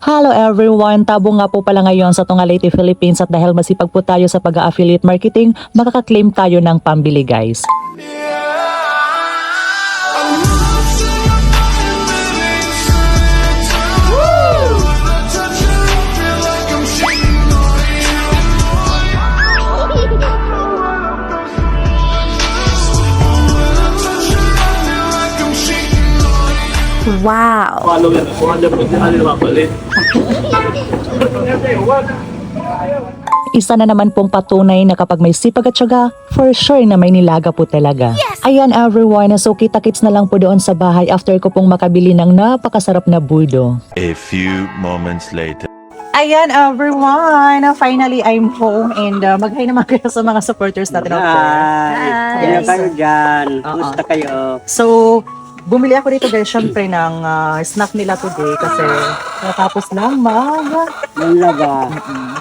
Hello everyone! Tabo nga po pala ngayon sa Tungalite, Philippines at dahil masipag po tayo sa pag-affiliate marketing, makaka-claim tayo ng pambili guys. Wow! Isa na naman pong patunay na kapag may sipag at syaga, for sure na may nilaga po talaga. Yes! Ayan everyone, so kita-kits na lang po doon sa bahay after ko pong makabili ng napakasarap na budo. A few moments later. Ayan everyone, finally I'm home and mag-hi naman kayo sa mga supporters natin. Hi! Kaya kayo dyan. Kumusta kayo? So, bumili ako dito guys, syempre ng snack nila today kasi natapos lang Yung laba.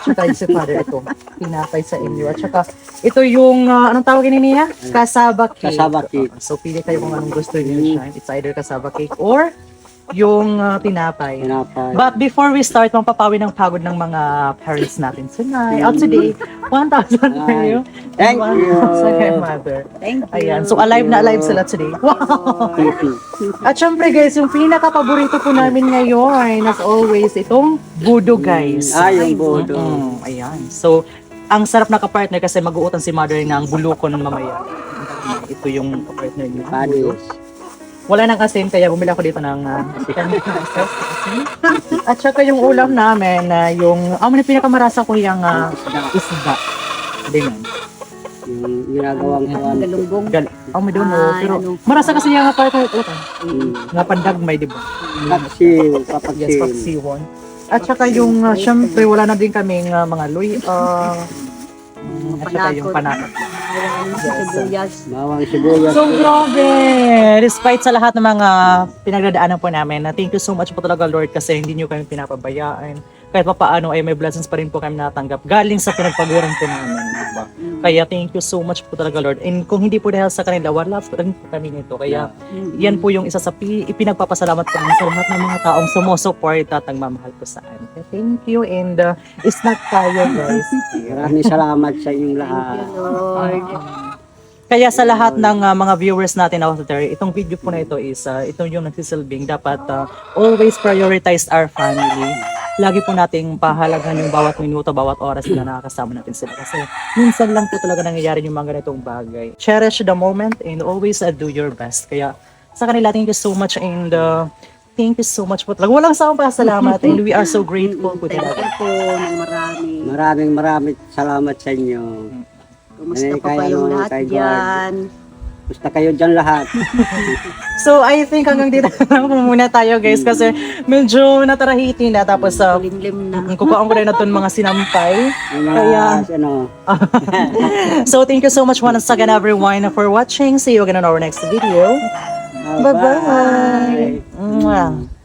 Tsaka yung si father ito, pinapay sa inyo. At saka ito yung, anong tawag ini niya? Kasaba cake. Kasaba cake. So pili kayo kung anong gusto niyo siya. It's either kasaba cake or yung tinapay. Tinapay. But before we start, mapapawi ng pagod ng mga parents natin tonight. Out today, 1,000 for you. Thank you. 1,000 kay mother. Thank you. Ayan, so alive na alive sila today. Wow! At syempre guys, yung pinaka-paborito po namin ngayon, as always, itong budo guys. Yung bodo. Ayan. So, ang sarap na kapartner kasi mag-uutang si mother ng bulukon mamaya. Ito yung kapartner niya. Panis. Wala nang asin, kaya bumili ako dito ng at saka yung ulam namin, yung, pinakamarasa ko yung isda. Diman. Yung ginagawang kawan. Galunggong. May doon, Ay, pero ano. marasa kasi yung partner ito. Nga pandagmay, di ba? Paksiw. Yes, Papaksiw. paksiwon. At saka yung, syempre, wala na din kaming mga luy, at saka yung panakot. Sibuyas. Bawang sibuyas. So, grabe! Despite sa lahat ng mga pinagdadaanan po namin, thank you so much po talaga, Lord, kasi hindi nyo kami pinapabayaan. Kahit pa paano ay may blessings pa rin po kami natanggap galing sa pinagpaguran po namin. Diba? Kaya thank you so much po talaga, Lord. And kung hindi po dahil sa kanila, wala po rin po kami nito. Kaya yan po yung isa sa ipinagpapasalamat ko sa lahat ng mga taong sumusupport at nagmamahal po sa amin. Kaya thank you and it's not tayo, guys. Maraming salamat sa inyong lahat. Lord. Kaya sa lahat ng mga viewers natin out there, itong video po na ito is ito yung nagsisilbing dapat always prioritize our family. Lagi po nating pahalagahan yung bawat minuto, bawat oras na nakakasama natin sila. Kasi minsan lang po talaga nangyayari yung mga ganitong bagay. Cherish the moment and always do your best. Kaya sa kanila, thank you so much and thank you so much po talaga. Walang sawang pasalamat and we are so grateful po Thank talaga. you po ng marami. Maraming salamat sa inyo. Kumusta Ano pa kaya kayong naman lahat kay God? dyan? Kumusta kayo dyan lahat? So I think hanggang dito lang po muna tayo guys kasi medyo natarahiti na tapos Limlim na. kukuhaan ko rin na itong mga sinampay. Yung mga, Kaya- ano, So thank you so much once again everyone for watching. See you again on our next video. Bye-bye. Mwah.